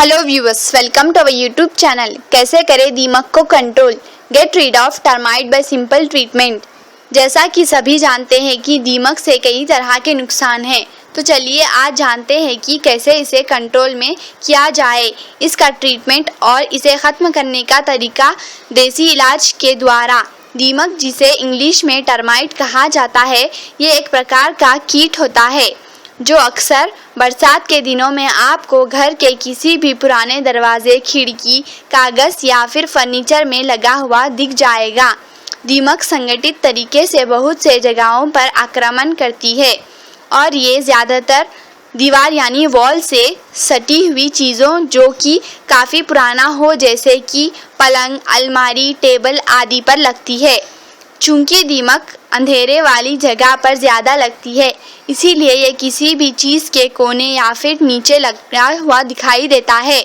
Hello viewers, welcome to our YouTube channel. कैसे करें दीमक को control, get rid of termite by simple treatment. जैसा कि सभी जानते हैं कि दीमक से कई तरह के नुकसान हैं, तो चलिए आज जानते हैं कि कैसे इसे कंट्रोल में किया जाए, इसका ट्रीटमेंट और इसे ख़त्म करने का तरीका देसी इलाज के द्वारा। दीमक, जिसे इंग्लिश में टर्माइट कहा जाता है, ये एक प्रकार का कीट होता है जो अक्सर बरसात के दिनों में आपको घर के किसी भी पुराने दरवाजे, खिड़की, कागज़ या फिर फर्नीचर में लगा हुआ दिख जाएगा। दीमक संगठित तरीके से बहुत से जगहों पर आक्रमण करती है और ये ज़्यादातर दीवार यानी वॉल से सटी हुई चीज़ों जो कि काफ़ी पुराना हो, जैसे कि पलंग, अलमारी, टेबल आदि पर लगती है। चूँकि दीमक अंधेरे वाली जगह पर ज़्यादा लगती है, इसीलिए ये किसी भी चीज़ के कोने या फिर नीचे लगा हुआ दिखाई देता है।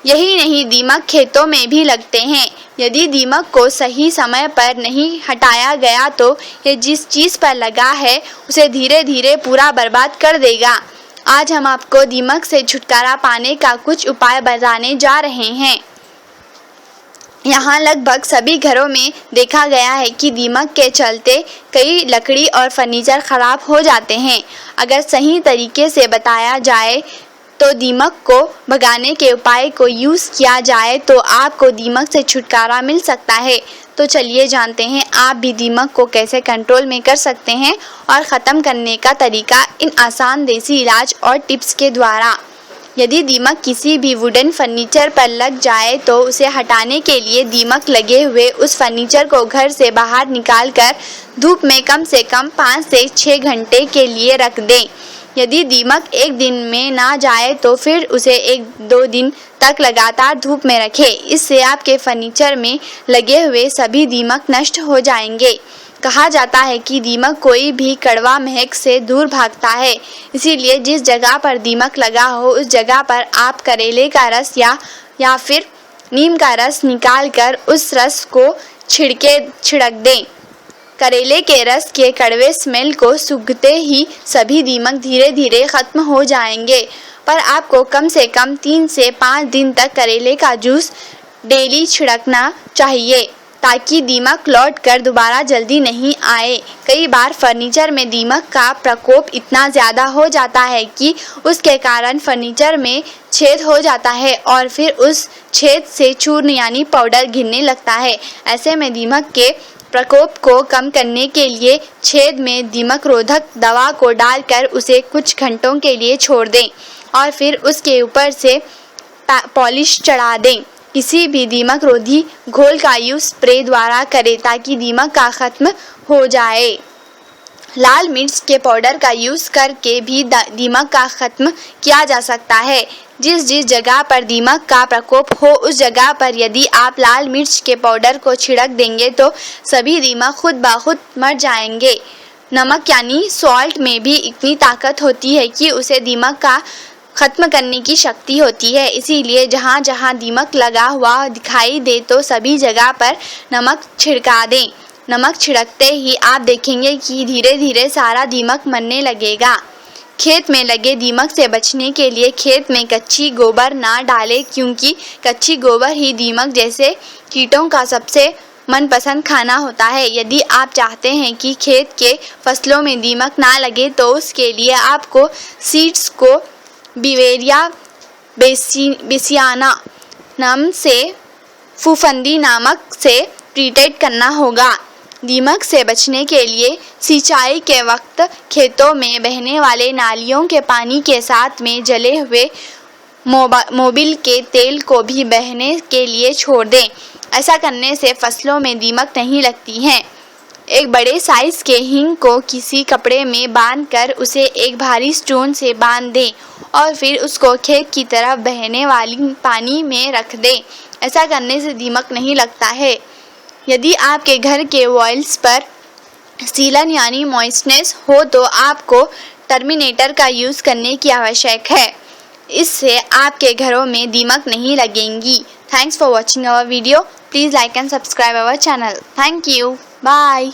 यही नहीं, दीमक खेतों में भी लगते हैं। यदि दीमक को सही समय पर नहीं हटाया गया तो ये जिस चीज़ पर लगा है उसे धीरे धीरे पूरा बर्बाद कर देगा। आज हम आपको दीमक से छुटकारा पाने का कुछ उपाय बताने जा रहे हैं। यहाँ लगभग सभी घरों में देखा गया है कि दीमक के चलते कई लकड़ी और फर्नीचर ख़राब हो जाते हैं। अगर सही तरीके से बताया जाए तो दीमक को भगाने के उपाय को यूज़ किया जाए तो आपको दीमक से छुटकारा मिल सकता है। तो चलिए जानते हैं आप भी दीमक को कैसे कंट्रोल में कर सकते हैं और ख़त्म करने का तरीका इन आसान देसी इलाज और टिप्स के द्वारा। यदि दीमक किसी भी वुडन फर्नीचर पर लग जाए तो उसे हटाने के लिए दीमक लगे हुए उस फर्नीचर को घर से बाहर निकालकर धूप में कम से कम 5 से 6 घंटे के लिए रख दें। यदि दीमक एक दिन में ना जाए तो फिर उसे 1-2 दिन तक लगातार धूप में रखें। इससे आपके फर्नीचर में लगे हुए सभी दीमक नष्ट हो जाएंगे। कहा जाता है कि दीमक कोई भी कड़वा महक से दूर भागता है, इसीलिए जिस जगह पर दीमक लगा हो उस जगह पर आप करेले का रस या फिर नीम का रस निकालकर उस रस को छिड़क दें। करेले के रस के कड़वे स्मेल को सूंघते ही सभी दीमक धीरे धीरे ख़त्म हो जाएंगे। पर आपको कम से कम 3 से 5 दिन तक करेले का जूस डेली छिड़कना चाहिए ताकि दीमक लौट कर दोबारा जल्दी नहीं आए। कई बार फर्नीचर में दीमक का प्रकोप इतना ज़्यादा हो जाता है कि उसके कारण फर्नीचर में छेद हो जाता है और फिर उस छेद से चूर्ण यानी पाउडर गिरने लगता है। ऐसे में दीमक के प्रकोप को कम करने के लिए छेद में दीमक रोधक दवा को डालकर उसे कुछ घंटों के लिए छोड़ दें और फिर उसके ऊपर से पॉलिश चढ़ा दें। किसी भी दीमक रोधी घोल का यूज़ स्प्रे द्वारा करें ताकि दीमक का ख़त्म हो जाए। लाल मिर्च के पाउडर का यूज़ करके भी दीमक का ख़त्म किया जा सकता है। जिस जगह पर दीमक का प्रकोप हो उस जगह पर यदि आप लाल मिर्च के पाउडर को छिड़क देंगे तो सभी दीमक खुद ब खुद मर जाएंगे। नमक यानी सॉल्ट में भी इतनी ताकत होती है कि उसे दीमक का ख़त्म करने की शक्ति होती है, इसीलिए जहाँ जहाँ दीमक लगा हुआ दिखाई दे तो सभी जगह पर नमक छिड़का दें। नमक छिड़कते ही आप देखेंगे कि धीरे धीरे सारा दीमक मरने लगेगा। खेत में लगे दीमक से बचने के लिए खेत में कच्ची गोबर ना डालें, क्योंकि कच्ची गोबर ही दीमक जैसे कीटों का सबसे मनपसंद खाना होता है। यदि आप चाहते हैं कि खेत के फसलों में दीमक ना लगे तो उसके लिए आपको सीड्स को बिवेरिया बेसियाना नाम से फफूंदी नामक से ट्रीटेड करना होगा। दीमक से बचने के लिए सिंचाई के वक्त खेतों में बहने वाले नालियों के पानी के साथ में जले हुए मोबिल के तेल को भी बहने के लिए छोड़ दें। ऐसा करने से फसलों में दीमक नहीं लगती हैं। एक बड़े साइज़ के हींग को किसी कपड़े में बांधकर उसे एक भारी स्टोन से बांध दें और फिर उसको खेत की तरफ बहने वाली पानी में रख दें। ऐसा करने से दीमक नहीं लगता है। यदि आपके घर के वॉल्स पर सीलन यानी मॉइस्चनेस हो तो आपको टर्मिनेटर का यूज़ करने की आवश्यक है। इससे आपके घरों में दीमक नहीं लगेंगी। Thanks for watching our video. Please like and subscribe our channel. Thank you. Bye.